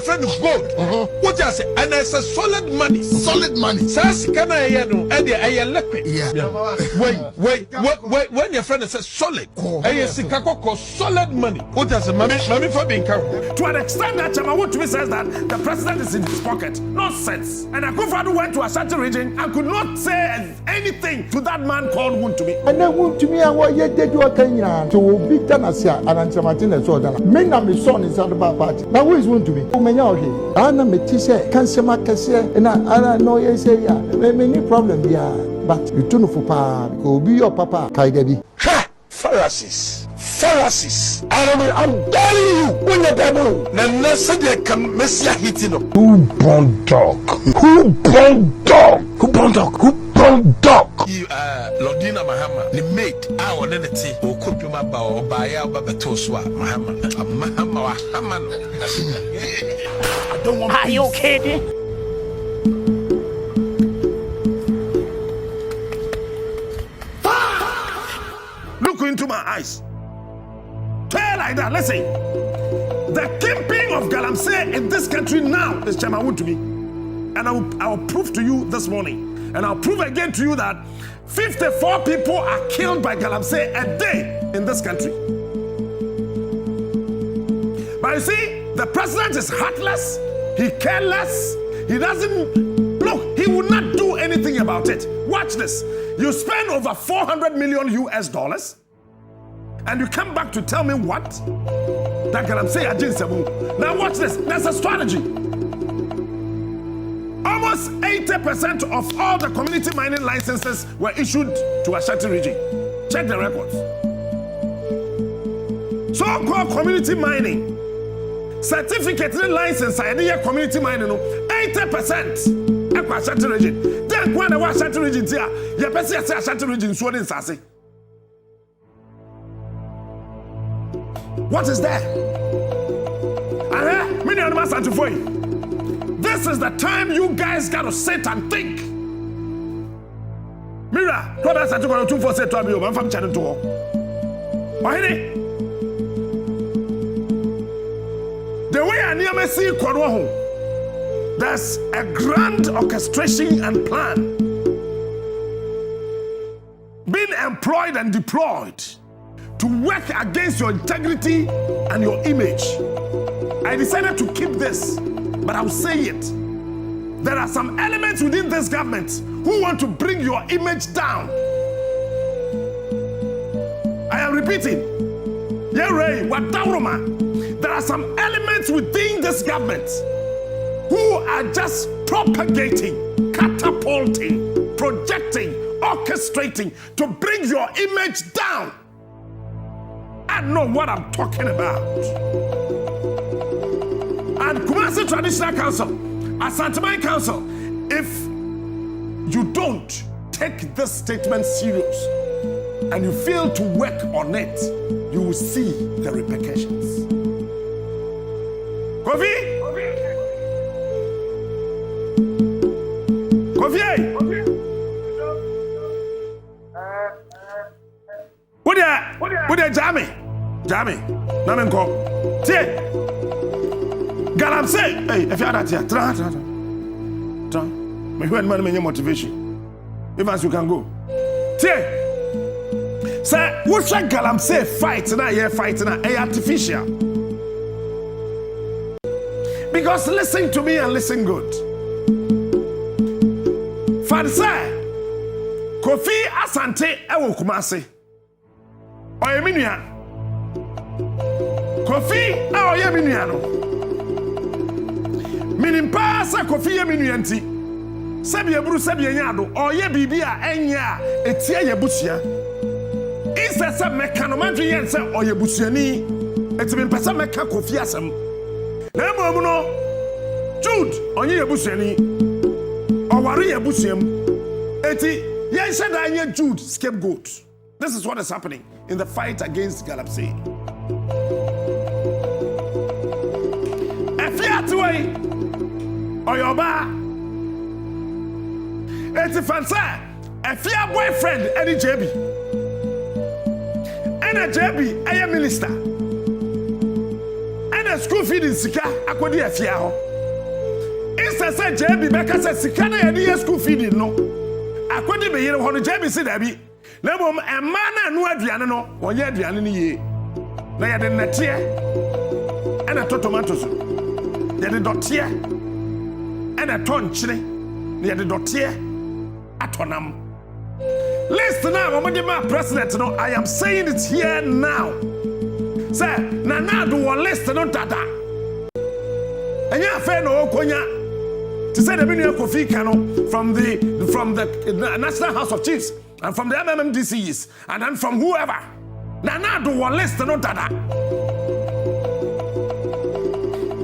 friend of gold. What you say? And it's a solid money. Solid money. Says can I know? And I left it. Yeah. Wait. When your friend says solid, I see Kakoko solid money. What does a mommy for being carried? To an extent that Wontumi says that the president is in his pocket. Nonsense. And Akufo-Addo went to Ashanti region and could not say anything to that man called Wontumi. And then Wontumi and what you did you Kenya to beat Tanasia and Anchamatin so that men and my son is out of our party. Now who is Wontumi? Who may know him? Anna Metise, Kansema Kasia, and I know you say, yeah, many problem here. But you don't know for papa, go be your papa, Kaidebi. Ha! Pharisees. I'm telling you, when the devil, the Nasa can Messia hitting up. Who born dog? You Lordina Mahama, the mate, our entity, or could be my bow or buy out Babatoswa, Mahama. I don't want. Are you kidding? Look into my eyes. Tell like that. Listen. The kingpin of Galamsey in this country now is Chairman Wontumi. And I will prove to you this morning. And I'll prove again to you that 54 people are killed by Galamsey a day in this country. But you see, the president is heartless. He careless. He doesn't look. He will not do anything about it. Watch this. You spend over 400 million US dollars, and you come back to tell me what? That Galamsey against Sabu. Now watch this. There's a strategy. Almost 80% of all the community mining licenses were issued to Ashanti region. Check the records. So-called community mining, certificate license, idea community mining, 80% at Ashanti region. Then when I was Ashanti region here, you better say Ashanti region so in Sasi. What is there? This is the time you guys got to sit and think. Mira, what else I took on 247 to me? I'm from Channel 2. The way I near me see Kwadwaho, there's a grand orchestration and plan being employed and deployed to work against your integrity and your image. I decided to keep this, but I'll say it. There are some elements within this government who want to bring your image down. I am repeating. There are some elements within this government who are just propagating, catapulting, projecting, orchestrating to bring your image down. I know what I'm talking about. And Kumasi Traditional Council, Asantuma Council, if you don't take this statement serious and you fail to work on it, you will see the repercussions. Kofi! What Jamie? Namenko. See, Galamsey. Hey, if you are that here, try. My friend, man, motivation. Even as you can go. See, say, what's that Galamsey fight now? Yeah, fighting now. Hey, artificial. Because listen to me and listen good. Fancy, Kofi Asante Ewo Kumasi. Oyeminia. Kofi oyeminia no. Minimpa sa Kofi yeminia nti. Sebi eburu sebi enyado. Oye bibia enya etia yebusia. Isa se mekano madwe yense oye busuani. Etimi mpesa meka Kofi asem. Na emu no Jude onye yebusuani. Oware yebusuam. Eti yense da anya Jude scapegoat. This is what is happening in the fight against Galamsey. Efiatway Oyoba. It's a fancy. Efia boyfriend any JB. And a JB a minister. And a a school feed in Sika, akodi afia ho. Instead say JB beka say Sika na ye school feed no. Akodi be yire ho no JB si da bi. Na bom emma na anu aduane no, wonye aduane ni ye. Na ye de nete e na tomatoes. Ye de dotie e na tonchire. Ye de dotie atonam. Listen now, my president, no, I am saying it here now. Say, Nana do one listen on Tata. And ya fair no konya. To say the Minister Kofi Kano from the National House of Chiefs and from the MMDCs and then from whoever. Nana do one listen on Tata.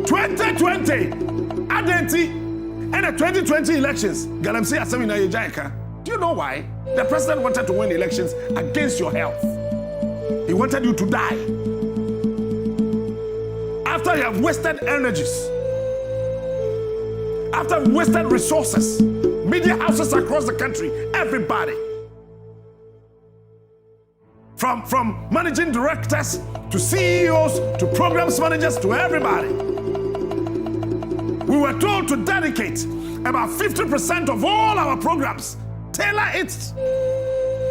2020, Adenti, and the 2020 elections. Galamsi Asamina Yajaika. Do you know why? The president wanted to win elections against your health. He wanted you to die. After you have wasted energies, after wasted resources, media houses across the country, everybody, from managing directors to CEOs to programs managers to everybody, we were told to dedicate about 50% of all our programs, tailor it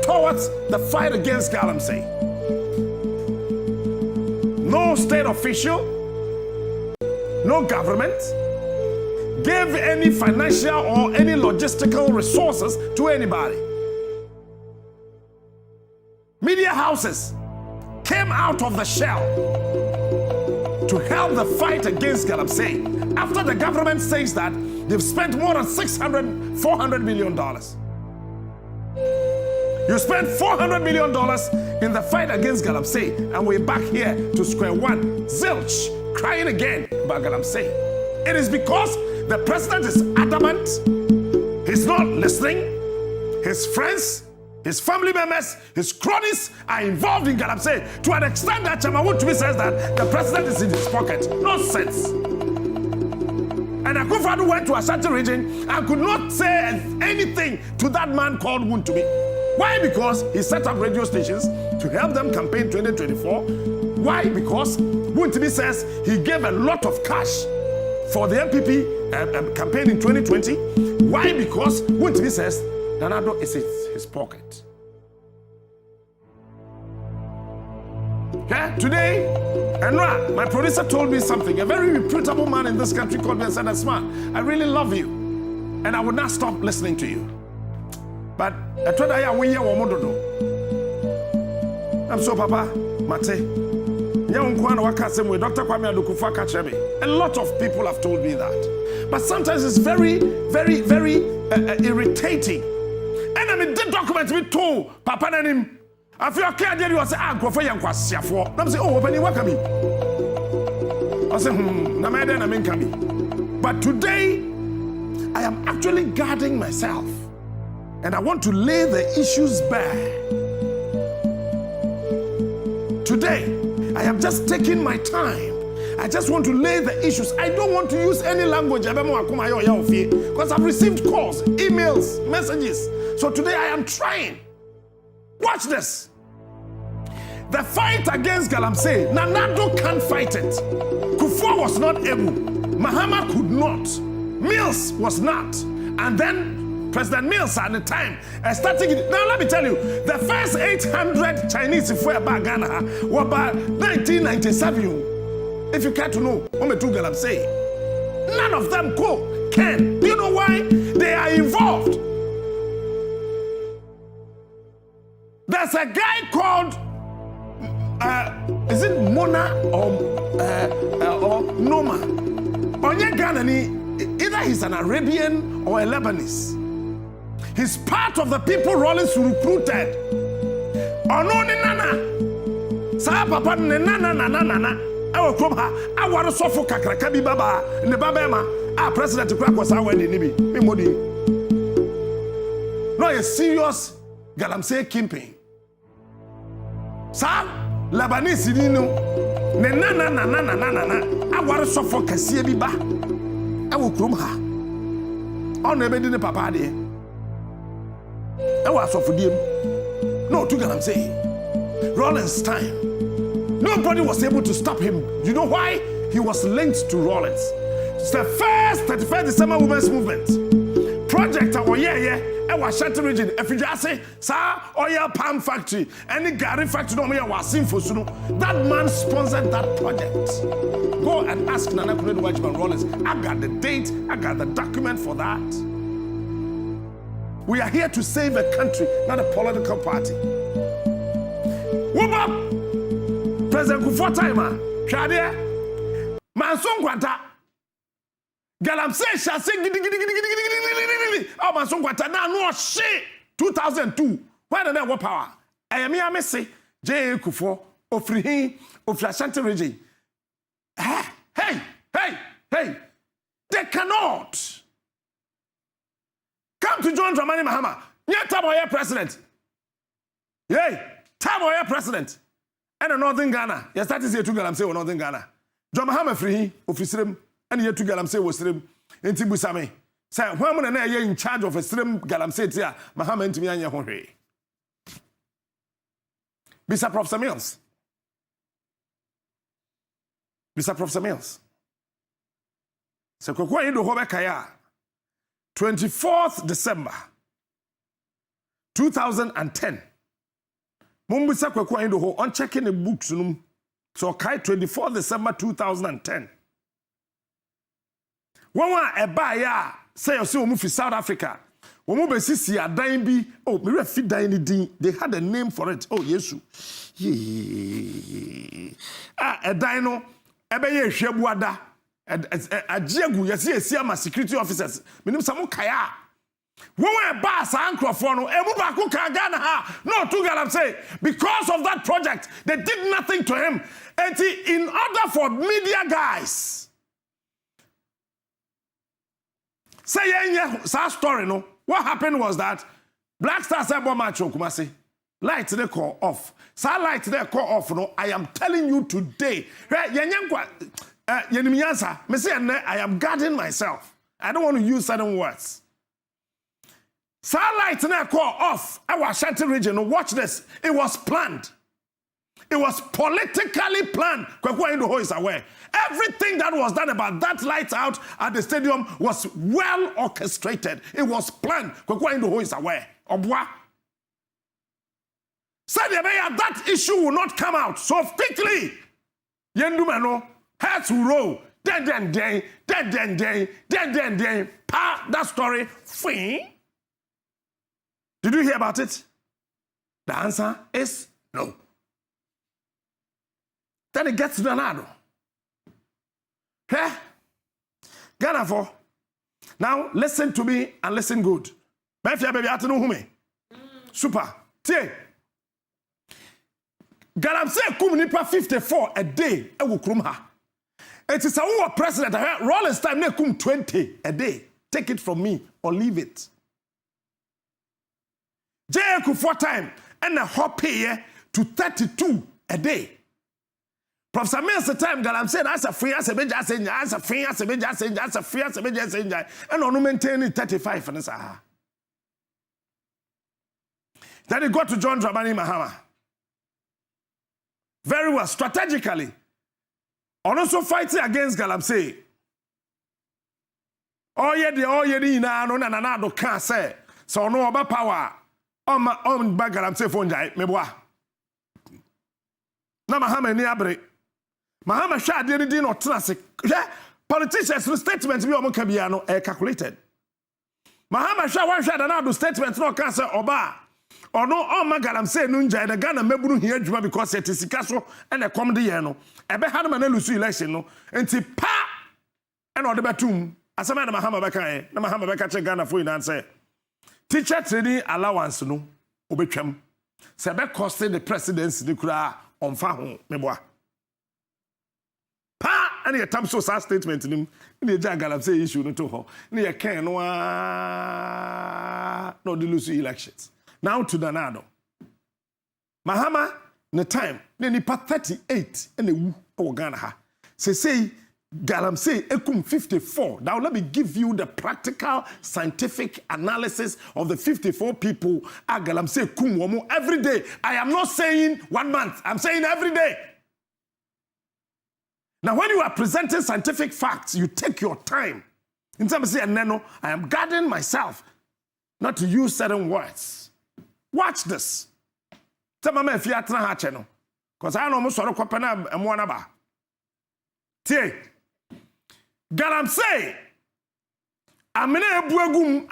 towards the fight against galamsey. No state official, no government gave any financial or any logistical resources to anybody. Media houses came out of the shell to help the fight against galamsey after the government says that they've spent more than $400 million. You spent $400 million in the fight against galamsey, and we're back here to square one. Zilch, crying again about galamsey. It is because the president is adamant. He's not listening. His friends, his family members, his cronies are involved in galamsey to an extent that Wontumi says that the president is in his pocket. Nonsense. And Akufo-Addo went to Ashanti region and could not say anything to that man called Wontumi. Why? Because he set up radio stations to help them campaign 2024. Why? Because Wontumi says he gave a lot of cash for the MPP campaign in 2020. Why? Because Wontumi says Nana Addo is in his pocket. Okay? Today, Enra, my producer, told me something. A very reputable man in this country called me and said, "Asma, I really love you, and I would not stop listening to you. But I told her, I'm so Papa, Mate. Dr. Kwame Adukufa Kachemi. A lot of people have told me that. But sometimes it's very, very, very irritating. And I mean, the document we told Papa and him. I feel okay, I was go for young Kwasiafo. I'm saying, oh, opening what I say, But today, I am actually guarding myself. And I want to lay the issues bare. Today, I am just taking my time. I just want to lay the issues. I don't want to use any language because I've received calls, emails, messages. So today I am trying. Watch this. The fight against galamsey, Nana Addo can't fight it. Kufuor was not able. Mahama could not. Mills was not. And then President Mills at the time starting it. Now let me tell you, the first 800 Chinese if we're back Ghana were about 1997. If you care to know, galamsey, none of them can. Do you know why? They are involved. There's a guy called is it Mona or Noma? Onye Ghanani, either he's an Arabian or a Lebanese. He's part of the people Rollins recruited. Ononi nana, sa papa ne nana. Ewo krom ha, awaro sofo kakraka bi baba, ne baba ma, president kura kwasa wedding ni bi, me modi. No, a serious galamsey campaign. Sa Lebanese ni no, ne nana, awaro sofo kasiye bi ba. Ewo krom ha. On ebedi ne papa de. Ewo asofo diem. No, to galamsey. Rollins time. Nobody was able to stop him. You know why? he was linked to Rollins. It's the first 31st December Women's Movement project. Washington region, if you just say, oil palm factory, any Gary factory, no more was sinful. That man sponsored that project. Go and ask Nana Kuredu Wajiban Rollins. I got the date, I got the document for that. We are here to save a country, not a political party. Whoop President Kufuor Taima, Shadia, Manson Quanta, Galamsey shall say, oh, Manson Quanta, now no shit, 2002. Why don't I have power? I am here, Messi, J. Kufuor, Ofrihin, of Ashanti region. Hey, they cannot come to John Dramani Mahama. Yeah, Taboya president. Yay, Taboya president. And a Northern Ghana. Yes, that is here to Galamsey or Northern Ghana. John Mahama free, officer, and here to Galamsey was stream in Tibusame. Say, when I am in charge of a stream Galamsey here, Mahama and Timmy and Yahore. Mr. Professor Mills. Mr. Professor Mills. So, Kokwa Indo Hobekaya, 24th December 2010. Mumbisa Kokwa Indo Ho on checking the books. So, Kai 24th December 2010. When a buyer say, you see, we South Africa. When we see a dying bee, oh, we feed dying D. They had a name for it. Oh, Yesu. A dino. Ebeye hwebuada ajiegu yesi ama security officers minim samu kaya wo we ba sa ankrofo no emu ba ko ka Ghana ha no to Galamsey because of that project they did nothing to him and in order for media guys say yenye sa story no what happened was that Black Stars ebo match Kumasi light they call off. So light they call off. No, I am telling you today. I am guarding myself. I don't want to use certain words. So light they call off. Our Ashanti region. Watch this. It was planned. It was politically planned. Kwekwa Indo is aware. Everything that was done about that light out at the stadium was well orchestrated. It was planned. Kwekwa Indo is aware. Obwa. Said that issue will not come out so quickly. Yendumano has to roll. Then. Pa, that story. Fing. Did you hear about it? The answer is no. Then it gets to Donado. Hey, Ghana for. Now listen to me and listen good. Super. Tie. Galamsey kum nipa 54 a day e wo krum ha. It is a president Rollins time na kum 20 a day. Take it from me or leave it. J. Kufuor time and a hop here to 32 a day. Professor Mills the time Galamsey as a free as a big as a free as a big as a free as a big as and on maintain 35 and sa. Then he got to John Dramani Mahama. Very well, strategically. On also fighting against Galamsey. Oh yeah, na do can say. So no about power. On back Galamsey phone jai meboa. Na Mahama ni abre. Mahama sha de din no trase. Politicians statements bi o mo ka bia no calculated. Mahama sha wan sha na do statement no can say oba. Or no, Galamsey nunja the Ghana mebunu here juma because it is Sikaso and a comedy yano. Ebe had man lusu election no. And pa and on the batum. As a man Mahama Beka, na Mahama Beka Ghana for in answer. Teacher training allowance no obetwam. Sebe costing the presidency the kura on fa meboa. Pa and your so statement in the Galamsey issue no to ho. Near Ken no the lusu elections. Now to Donado. Mahama, the time, then he 38 and the wu Ghana ha. Say Galamsey ekum 54. Now let me give you the practical scientific analysis of the 54 people at Galamsey kum womo every day. I am not saying 1 month. I'm saying every day. Now, when you are presenting scientific facts, you take your time. In terms of saying, I am guarding myself not to use certain words. Watch this. Tell me if you are trying to channel. Because I know most of the company and one about. Tie. Galamsey. Amina ebuagum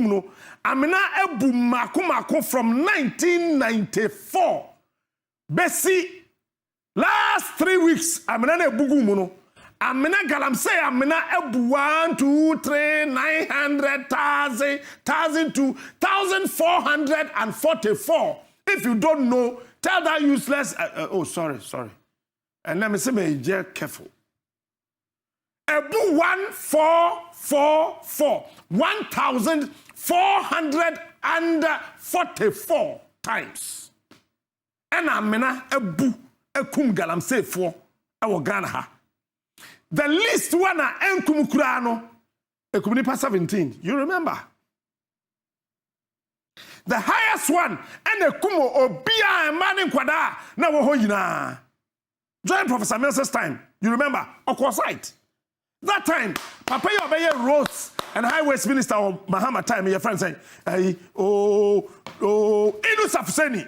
no. Amina ebu mako from 1994. Bessie. Last 3 weeks, Amina ebugum no. Amina Galamsey, Amina ebu 1, 2, 3, 900,000, 1,002, 1,444. If you don't know, tell that useless. Sorry. And let me say, be careful. Ebu 1,444, 1,444 times. And Amina ebu ekum Galamsey for our Ghana. The least one enkum kurano ekum nipa 17. You remember? The highest one and ekumo obia emani kwada na wo ho yina. During Professor Mills' time, you remember? Okwasite. That time, Papa Obeye Roads and Highways Minister of Mahama time, your friend saying, Inu Safuseni.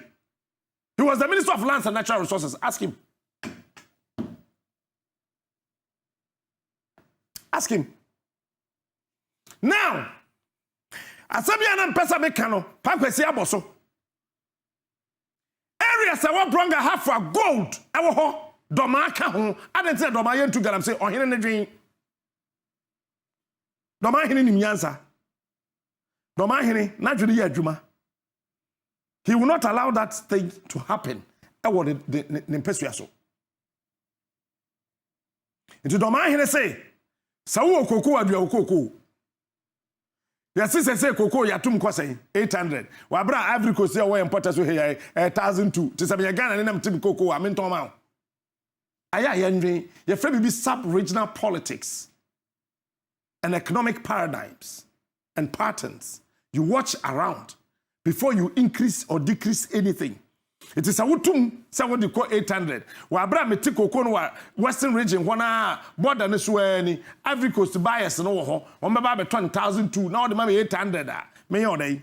He was the Minister of Lands and Natural Resources. Ask him. Ask him. Now, Asabiana Pesa Mekano, Pakwesi Aboso. Areas I want bronga half for gold. I ho Doma Kaho. I didn't say Doma Yen to Galamsey or Hin dream. Doma Hin in Yansa. Doma Hin, naturally Juma. He will not allow that thing to happen. I want the Pessuaso. Into Doma Hin say, Sawo Koko Adia Koko. Your sister say Koko Yatum Kwase 800. Wabra Ivory Coast say away importers here 1,002. To some Ghana and them Tim Koko, I mean Tomau. Aya Henry, your friend will be sub-regional politics and economic paradigms and patterns. You watch around before you increase or decrease anything. It is a wutum, someone you call 800. Wabra metiko kono Western region, wana border nesweni, Ivory Coast bias no ho, omba 20,002, now the money 800. Me your day.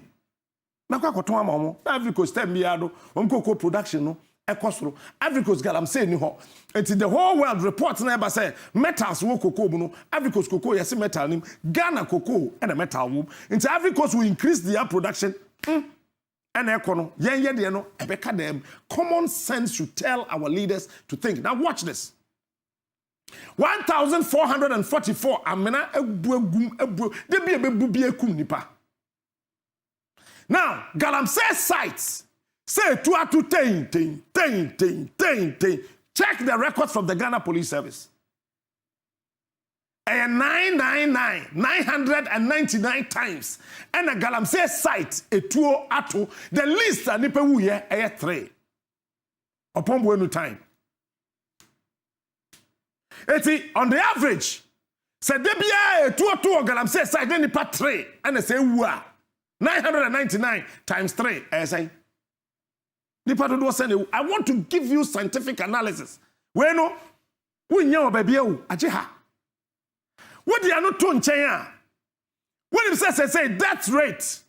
Nakwa kotoa mamo, Ivory Coast tembiado, omkoko production no. Ekosro Ivory Coast Galamsey ni ho enti the whole world reports na eba say metals wo cocoa no Ivory Coast cocoa yes metal nim Ghana cocoa and a metal wo enti Ivory Coast will increase their production and ekono yen de no ebeka dem. Common sense should tell our leaders to think. Now watch this. 1,444 amena ebu de bi ebebu bi ekum nipa. Now Galamsey sites say 2 10. Check the records from the Ghana Police Service. 999 times. And a Galamsey site a 2 ato. The least a nipe wuye a 3. Upon bueno time. Eti on the average, say debia a 2 Galamsey site then nipa 3 and say wa 999 times 3 say. I want to give you scientific analysis. When we know baby ajeha. What do you know to nchenya? When it says say death rate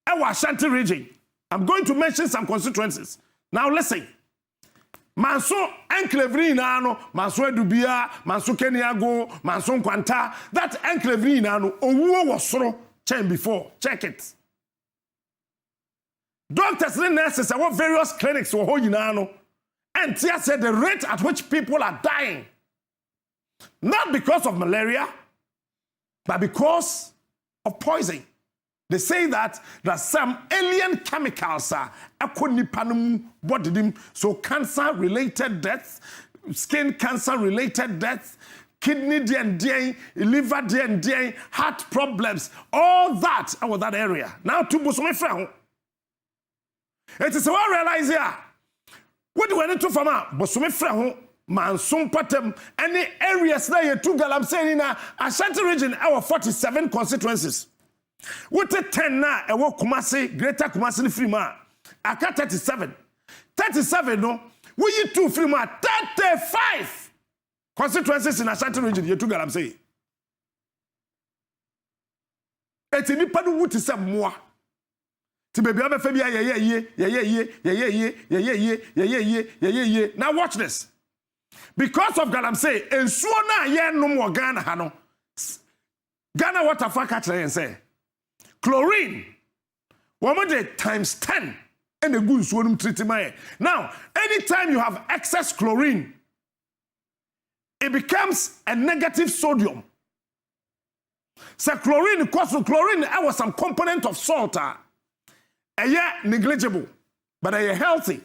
our Ashanti region. I'm going to mention some constituencies. Now listen. Manso enclave nano, Manso Edubia, Manso Keniago, Manso Kwanta. That enclave nano owo wasoro chain before. Check it. Doctors and nurses have various clinics for whole Yinano. And Tia said the rate at which people are dying, not because of malaria, but because of poison. They say that some alien chemicals are body, so cancer-related deaths, skin cancer-related deaths, kidney D&D, liver D&D, heart problems, all that over that area. Now to Busomefra. It is what I realize here. What do we need to farm out? Busomefra Mansum Patem, any areas that you two Galamsey in Ashanti region, our 47 constituencies. What a 10 na ewo Kumasi, Greater Kumasi Frima. Aka 37. 37 no, We 2 film 35 constituencies in Ashanti region. You took Galamsey. Eti nipa no wuti se moa. Ti baby abefa bia ye. Now watch this. Because of Galamsey, ensuo na ye no mo Ghana ha no. Ghana water fa catch and say chlorine woman times 10 and a good swim treatment. Now, anytime you have excess chlorine, it becomes a negative sodium. So chlorine, because chlorine, I was some component of salt. Negligible, but healthy.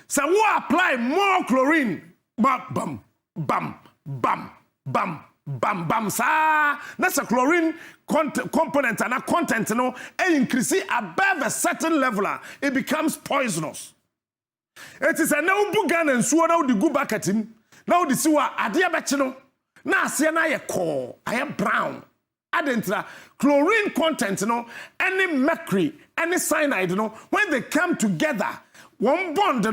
So we apply more chlorine, bam, sa. That's a chlorine component and a content, increase above a certain level, it becomes poisonous. It is a no bugan and so now the go back at him. Now the sewer adia bachino. Na siena ye core, I am brown. Adentra chlorine content, any mercury, any cyanide, when they come together, one bond,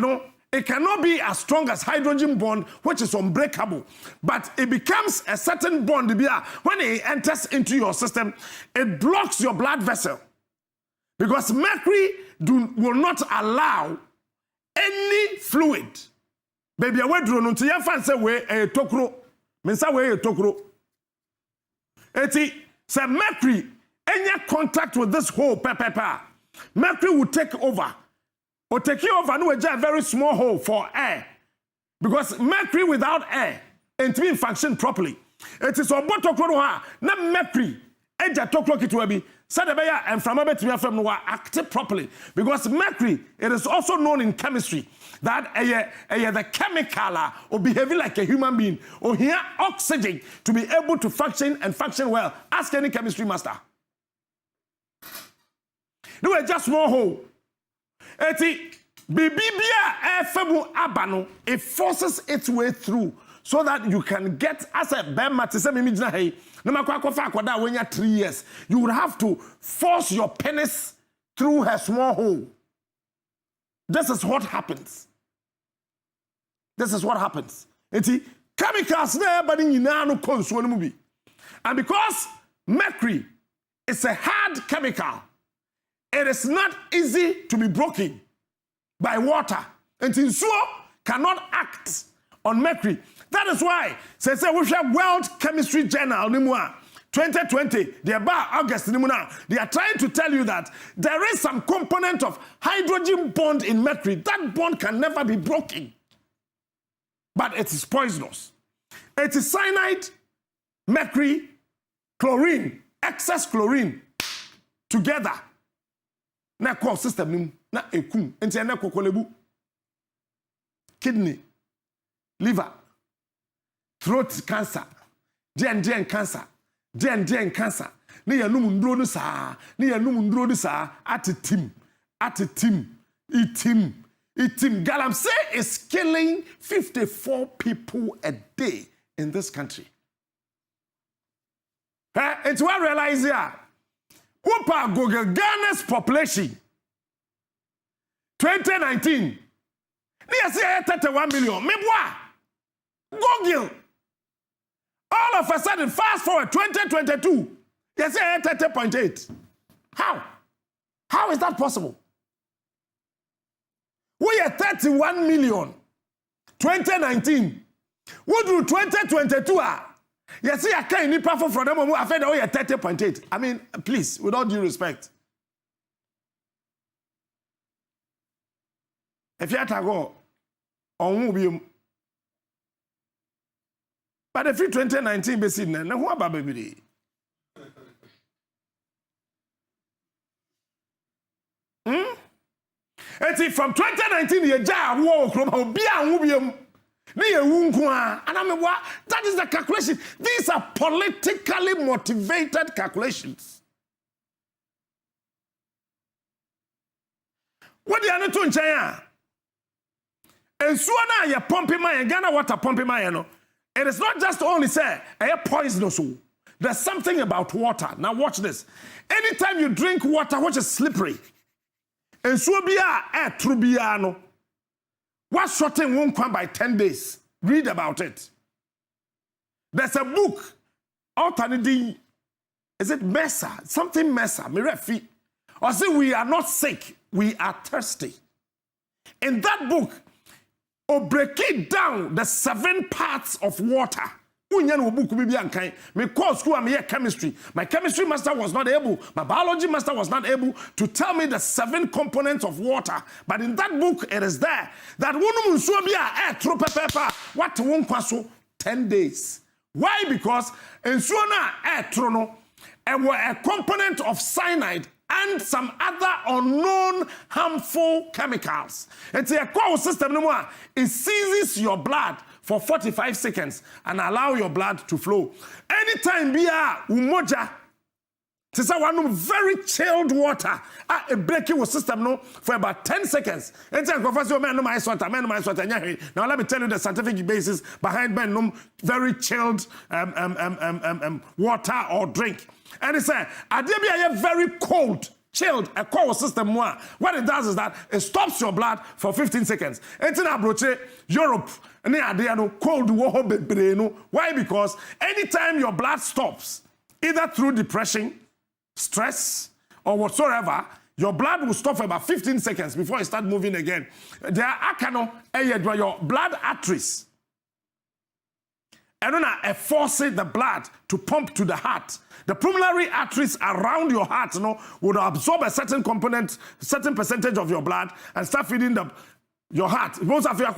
it cannot be as strong as hydrogen bond, which is unbreakable. But it becomes a certain bond. When it enters into your system, it blocks your blood vessel. Because mercury will not allow any fluid. Baby, I went through until you fancy way a tokro. Mensa way a tokro. Eti, say mercury, any contact with this hole, mercury will take over. Or take you over a very small hole for air. Because mercury without air and to function properly. It is a bottle not mercury. Eja toklo kitwebi. Sadabaya and from active properly. Because mercury, it is also known in chemistry that the chemical or behaving like a human being or here oxygen to be able to function and function well. Ask any chemistry master. Do a just small hole. Eti bibibia efemu abano, it forces its way through so that you can get as a bema to say mimijina hey no makwakofa akwada when you're 3 years you would have to force your penis through her small hole. This is what happens. Eti chemicals na everybody nyina no konsuo no bi. And because mercury is a hard chemical, it is not easy to be broken by water. And nsuo cannot act on mercury. That is why, say we have World Chemistry Journal, 2020, they are about August, they are trying to tell you that there is some component of hydrogen bond in mercury. That bond can never be broken. But it is poisonous. It is cyanide, mercury, chlorine, excess chlorine, together. Na call system na ekum enti na kokolebu kidney liver throat cancer gen cancer gen cancer ne yanum ndro no saa atitim itim Galamsey is killing 54 people a day in this country. It's what I realize here. Upa Google Ghana's population 2019. They say 31 million. Mebwa. Google. All of a sudden, fast forward 2022. They say 30.8. How? How is that possible? We are 31 million. 2019. What do 2022 are? You see, I can't need powerful from them. I fed away at 30.8. I mean, please, with all due respect. If you have to go on Mubium, but if you 2019 basis, then who about baby? And from 2019, you just walk from Mubium. That is the calculation. These are politically motivated calculations. What do you know to China? And so now you're pumping my Ghana water pumping my no. It is not just only say a poisonous. There's something about water. Now watch this. Anytime you drink water which is slippery, and so be a trubiano. What shorten won't come by 10 days? Read about it. There's a book, alternative, is it Mesa? Something Mesa, Mirefi. Or say we are not sick, we are thirsty. In that book, or break it down the 7 parts of water. Me call school, I'm here chemistry. My chemistry master was not able, my biology master was not able to tell me the 7 components of water. But in that book, it is there that what won't pass 10 days. Why? Because in Suana a component of cyanide and some other unknown harmful chemicals. It's a core system. It seizes your blood for 45 seconds and allow your blood to flow. Anytime we are umoja, it's one very chilled water. A breaking system no for about 10 seconds. Now let me tell you the scientific basis behind very chilled water or drink. And it's a very cold, chilled, a cold system. What it does is that it stops your blood for 15 seconds. It's in Abroche, Europe, cold water. Why? Because anytime your blood stops, either through depression, stress, or whatsoever, your blood will stop for about 15 seconds before it starts moving again. There are your blood arteries. And then forces the blood to pump to the heart. The pulmonary arteries around your heart would absorb a certain component, certain percentage of your blood and start feeding your heart. Most of your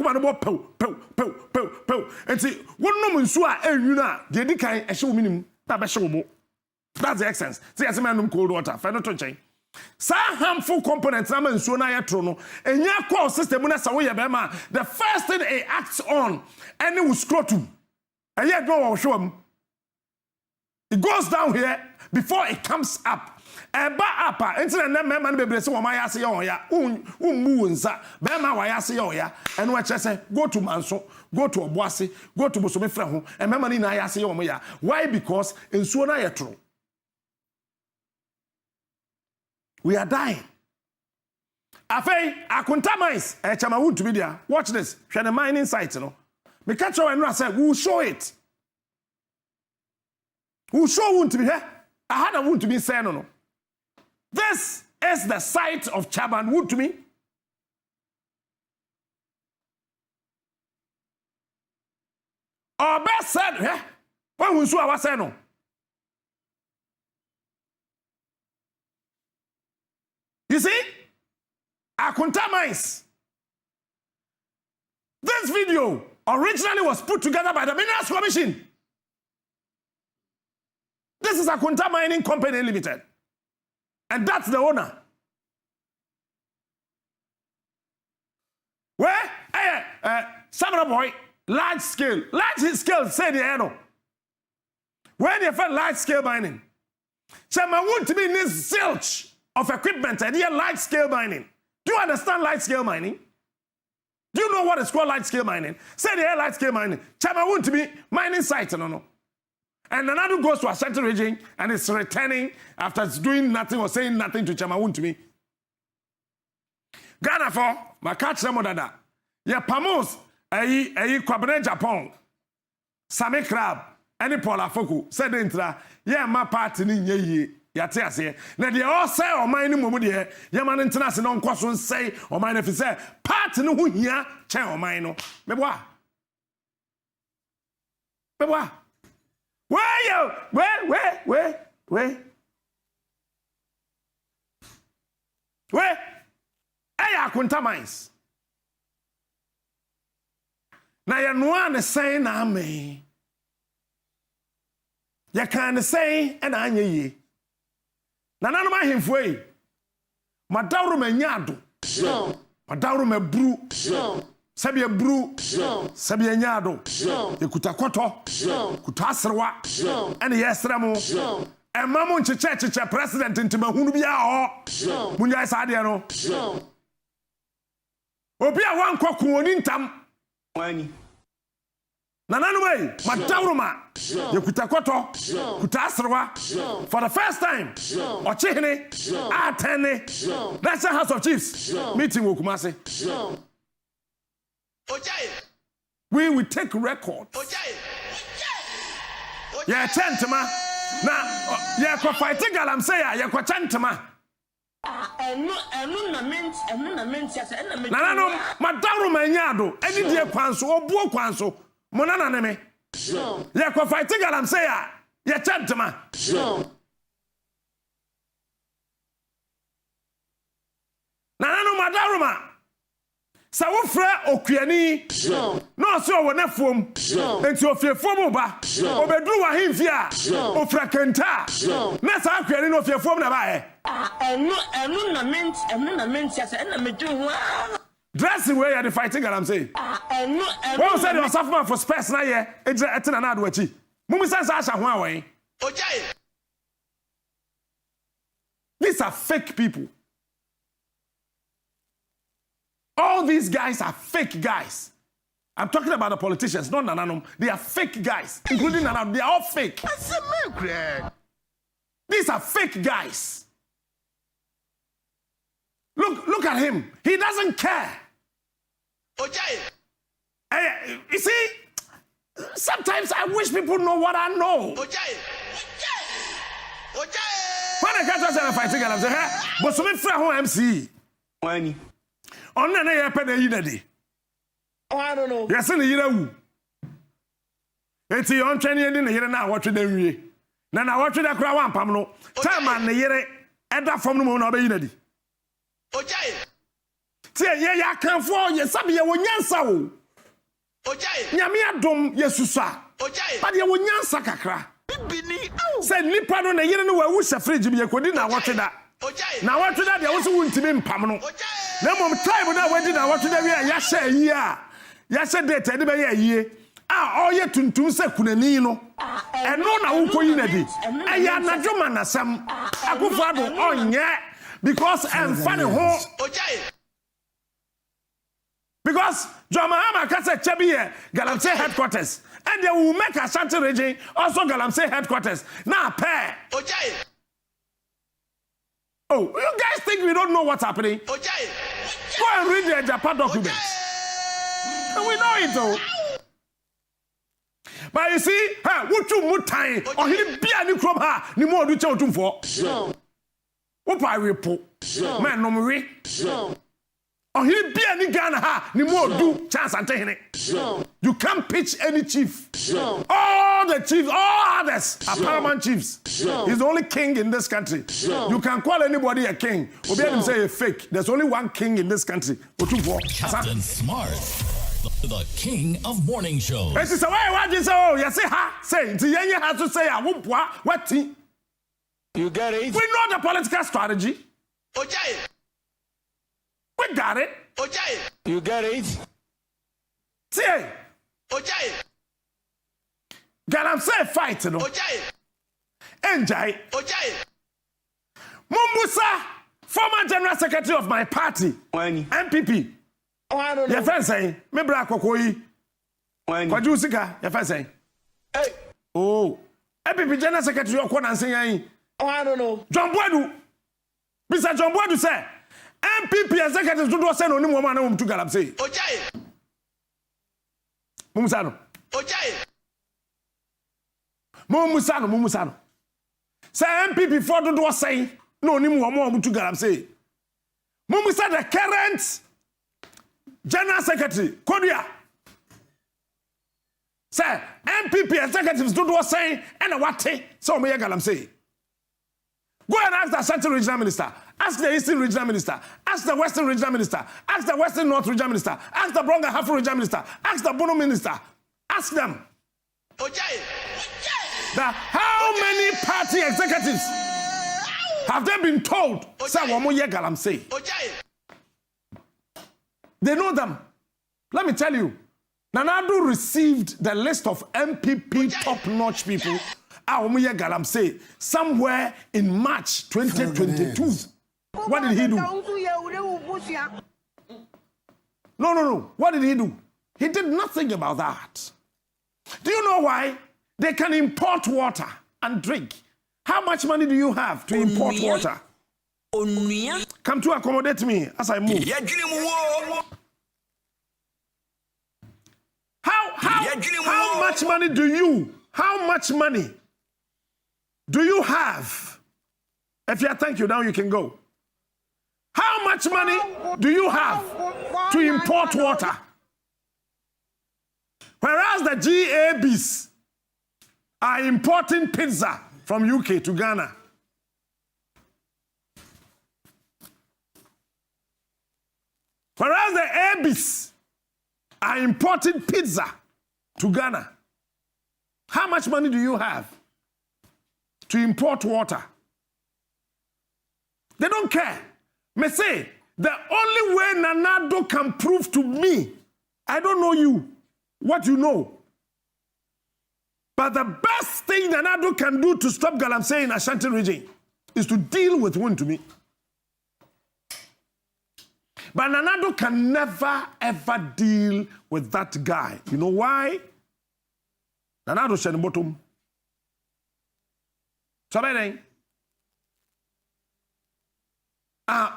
that's the essence. See, as a man cold water, some harmful components na nsuo na yetro no enya core system na sa wo ye bema the first thing it acts on any will scrotum. It goes down here before it comes up. And ba up, until the man be blessed. Wama yasi ya umuunza. Bema wa yasi ya. And what I say, go to Manso, go to Obuasi, go to Bosome Frehu, and memani na yasi ya. Why? Because in Suona yetro. We are dying. Afei, akunta mines. Chama Wontumi dia. Watch this. Share the mining site, Me catch you and I said, we'll show it. We'll show Wontumi here. I had a Wontumi say no. This is the site of Chaban Wontumi. Our best said, eh? When we saw our say no. You see? Akunta mines. This video originally was put together by the Minerals Commission. This is Akunta Mining Company Limited. And that's the owner. Where? Samara boy, large scale. Large scale, say the eno. When you find large scale mining, Chama Wontumi needs zilch of equipment and here large scale mining. Do you understand large scale mining? Do you know what is called large scale mining? Say the large scale mining. Chama Wontumi mining site, no. And another goes to a certain region and it's returning after it's doing nothing or saying nothing to Chama Wontumi. Ghana for my catch some of that. Yeah, Pamos, Kwabene Japan, Sami Crab, any Paula Foku, said intra, yeah, my party in ye. Yate na de all say o man ni momu de yaman international nkwaso say o man if say part no ho hia che o man no meboa where eya Akunta mines na ye noa ne say na ame ye kan say e na anya yi Nanano ma himfoi. Madawro manyado. Madawro mebru. Sabia bru. Sabia nyado. Ekuta koto. Kuta asrewa. Ene yesra mo. E mamo ncheche president ntima hunu bia ho. Munya isa de no. Obi a wankwa kuoni ntam. Wani. Nanano mai madawro ma. Yekuta koto. Kuta asrewa. For the first time, Ochihene, Atene, that's the House of Chiefs meeting Wokumase. We will take records. Yeah, chantama. Now, yeah, kwa fighting galamsey, yeah, kwa chantama. No, Madame Manyado, any dear Quanso, or Buo Quanso, Monana neme. Yeah, kwa fighting galamsey, yeah, chantama. No, Madame. Sa wo fra okuani no so wo na fom enti ofie fom ba obedru wa himfi a ofra kenta na sa akuani no ofie fom na ba enu na ment ase na medru ho dressing where you are fighting and I'm saying what said you suffer man for space na ye etina na ado achi mumi sense asha ho awon these are fake people. All these guys are fake guys. I'm talking about the politicians, not Nananum. They are fake guys, including Nananum. They are all fake. These are fake guys. Look at him. He doesn't care. You see, sometimes I wish people know what I know. When I catch us in a fighting, I'm saying, hey, but some friend who MC. When on na ya pe na yi na di I don't know yes na yira wu enti on twene ndi na yire na awotwe da nwie na awotwe da kura wa mpam no time na yire eda fom no mo na obayi na di tie ye ya kanfo ye sabe ye wonyansa wo nyame adom yesusa ba de wonyansa kakra bibini se nipa no na yire no wa wu sha fridge bi ye kodi na awotwe da na awotwe da de wo so wuntimi mpam no na mom time na wadi na watu da wi ya hye yi a ya hye date de be ya yi a oye tuntum se kunani no eno na wo koyi na di aya na dwoma na sam akufo ado onye because em funny ho because Joma Hama kase chebi here Galamsey headquarters and they will make Ashanti region also Galamsey headquarters na pair oh, you guys think we don't know what's happening? Go and read the Japan documents. And we know it though. But you see, what you mutai or he be any crop ha, ni more do chow for. What I report, man, no more. Or he be any Ghana ha, ni more do chance and take it. You can't pitch any chief. All the chiefs, all others are paramount chiefs. He's the only king in this country. You can call anybody a king. Or be able to say a fake. There's only one king in this country. Captain Smart, the king of morning shows. This is why what you say, oh, you say ha, say, the young has to say, I won't what you get it? We know the political strategy. We got it. You get it? See, Galamsey fight, no? Enjoy. Mumbusa, former general secretary of my party, MPP. Oh, I don't know. Your friend saying, me bra kokoyi. What you sika? Your friend saying, hey, oh, MPP general secretary of Kwana saying, oh, I don't know. John Boadu, Mr. John Boadu say, MPP executives do not send only woman home to Galamsey. Mumusano. Mumusano. Say MPP for do not say no ni woman to Galamsey. Mumusa the current general secretary Kodia. Say MPP executives do not say and what so me Galamsey. Go and ask the Central Regional Minister, ask the Eastern Regional Minister, ask the Western Regional Minister, ask the Western North Regional Minister, ask the Bronga Hafu Regional Minister, ask the Bono Minister, ask them. That how many party executives have they been told? Say, they know them. Let me tell you, Nanado received the list of MPP top-notch people. Galamsey somewhere in March 2022. What did he do? No. What did he do? He did nothing about that. Do you know why? They can import water and drink. How much money do you have to import water? Come to accommodate me as I move. how much money do you have? If you thank you, now you can go. How much money do you have to import water? Whereas the GABs are importing pizza from UK to Ghana. Whereas the ABs are importing pizza to Ghana. How much money do you have to import water? They don't care. Me say, the only way Nanado can prove to me, I don't know you, what you know. But the best thing Nanado can do to stop Galamsey in Ashanti region is to deal with Wontumi. But Nanado can never, ever deal with that guy. You know why? Nanado shed bottom. So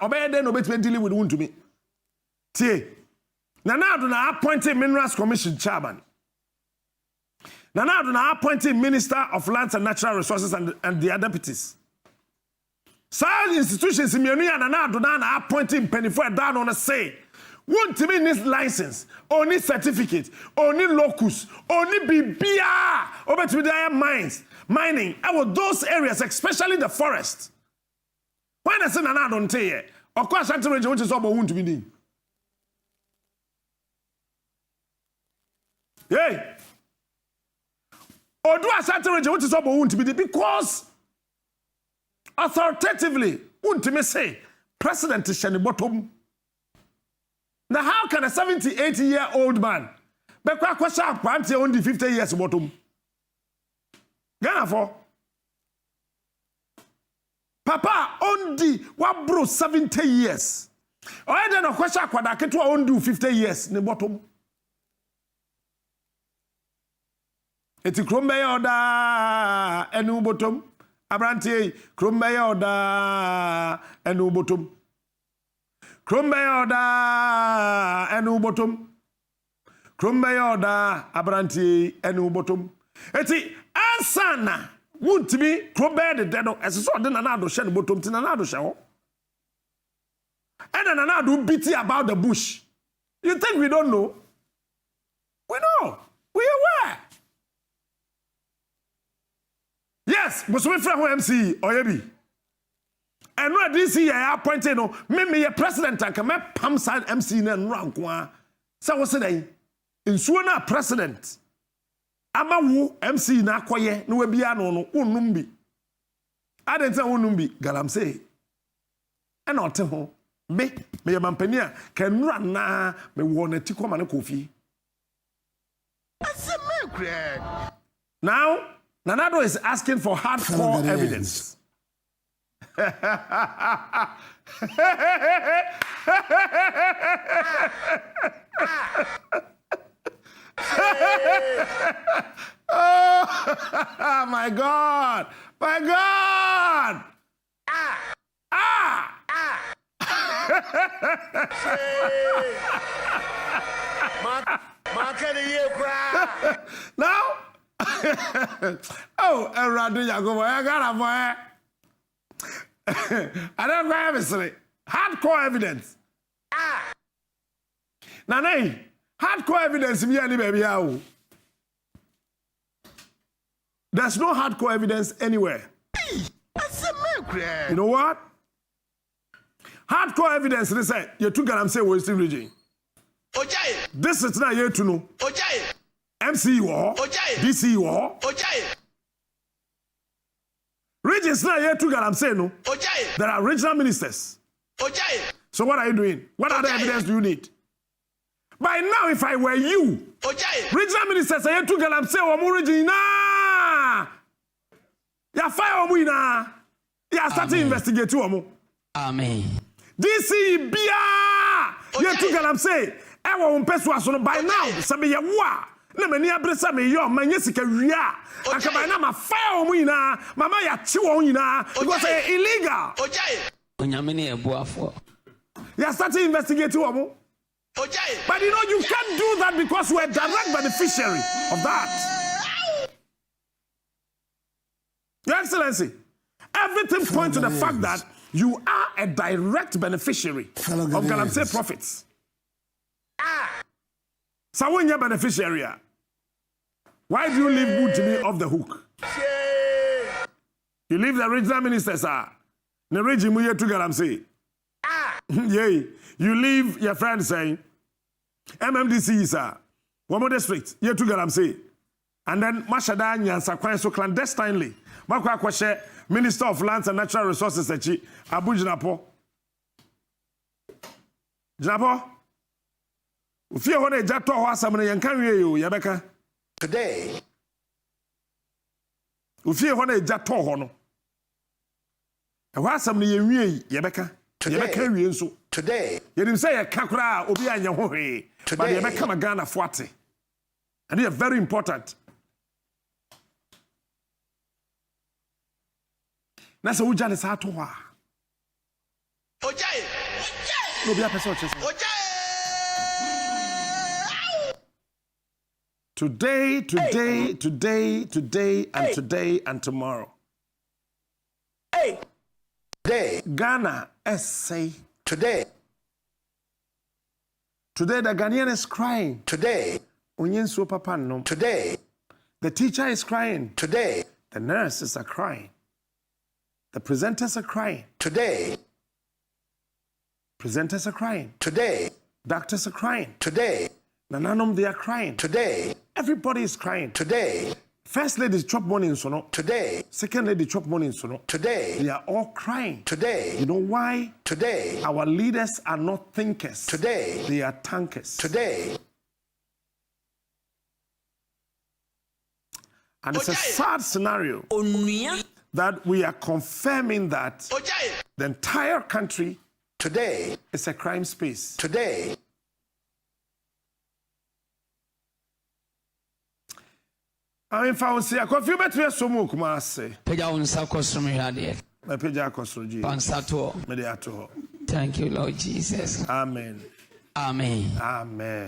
obey then obey dealing with Wontumi. Tie. Nanado na appointed Minerals Commission chairman. Nanado na appointed Minister of Lands and Natural Resources and their deputies. Some institutions in Mienu Nanado na appointing penifo down on a say. Wontumi needs license, or need certificate, or need locus, or need BBA, over to their mines, mining. And those areas, especially the forest. When I say Nanado don't tell you, of course, Ashanti region which is about Wontumi need. Hey. Or do Ashanti region which is about Wontumi because authoritatively, Wontumi say, President is Shani Bottom. Now, how can a 78-year-old man be quite only 50 years bottom? Ghana for Papa only what bro 70 years. Or I don't know question kwada to only 50 years ne bottom. Eti krombe oda enu bottom. Abranti krombe oda enu bottom. Krombe oda enu bottom. Krombe oda abranti enu bottom. Eti ansana Wontumi krombe de dedo esiso de Nanado she no bottom ti Nanado she ho. And Nanado beat about the bush. You think we don't know? We know. We are aware. Yes, Musumi friend who MC Oyebi. And no this year appointed no me president and me pam side MC na nra nko say what say nsuo na president ama wo MC na akoye na wa bia no unum bi adenta unum bi Galamsey e na ote ho me ye mampani a ka nra na me wo na ti koma na kofi now Nanado is asking for hardcore evidence. Oh my God! My God! Now, oh, Eradu Yagobo, I got a boy. I don't have it. Hardcore evidence. Nana, hardcore evidence. Baby, there's no hardcore evidence anywhere. You know what? Hardcore evidence. They say you took Galamsey Western region. This is not yet to know. MC war, DC war. Regions now here to Galamsey no. There are regional ministers. So what are you doing? What other evidence do you need? By now, if I were you, regional ministers are here to Galamsey or Murijina. Ya fire Omuina. Ya starting investigate you Omu. Amen. DC Bia. Ya to Galamsey. Ewa umpeswa so by now. Sabi ya wa. Na mani abresa me yo manye sika wia akaba na ma fire omu ina mama ya chi won ina because illegal Onyame ne ebuafo ya start investigate omu But you know, you can't do that because we're a direct beneficiary of that. Your Excellency, everything points to the fact that you are a direct beneficiary of Galamsey profits. So when you're a beneficiary, why do you leave Wontumi off the hook? You leave the regional ministers, the regime to Galamsey. Yay. You leave your friend saying, MMDC, sir, one more district, you to Galamsey. And then Mashada Nyansa so clandestinely. Makwa Kwashe, Minister of Lands and Natural Resources, Abu Jinapo. Jinapo? If you want to jato wasamane yankanwe you, Yabeka. Today. If you want to jato hono. Wasamane yanwe Yabeka. Yabeka wienso. Today. You didn't say a kakra obi anya ho he. But Yabeka magana fuate. And they are very important. Nasa uja ne sa to wa. Ojaye. No be a person chese. Today, and tomorrow. Today. Ghana essay. Today. Today the Ghanaian is crying. Today. Onyenso papa no. Today. The teacher is crying. Today. The nurses are crying. The presenters are crying. Today. Presenters are crying. Today. Doctors are crying. Today. Nananum, they are crying. Today. Everybody is crying. Today. First lady chop money in sono. Today. Second lady chop money in sono. Today. They are all crying. Today. You know why? Today. Our leaders are not thinkers. Today. They are tankers. Today. And it's a sad scenario that we are confirming that the entire country today is a crime space. Today. I found say a coffee bet me so much kumase. Peja unsa kosrum hade. My peja kosroji. Pansato. Mediato. Thank you, Lord Jesus. Amen. Amen. Amen.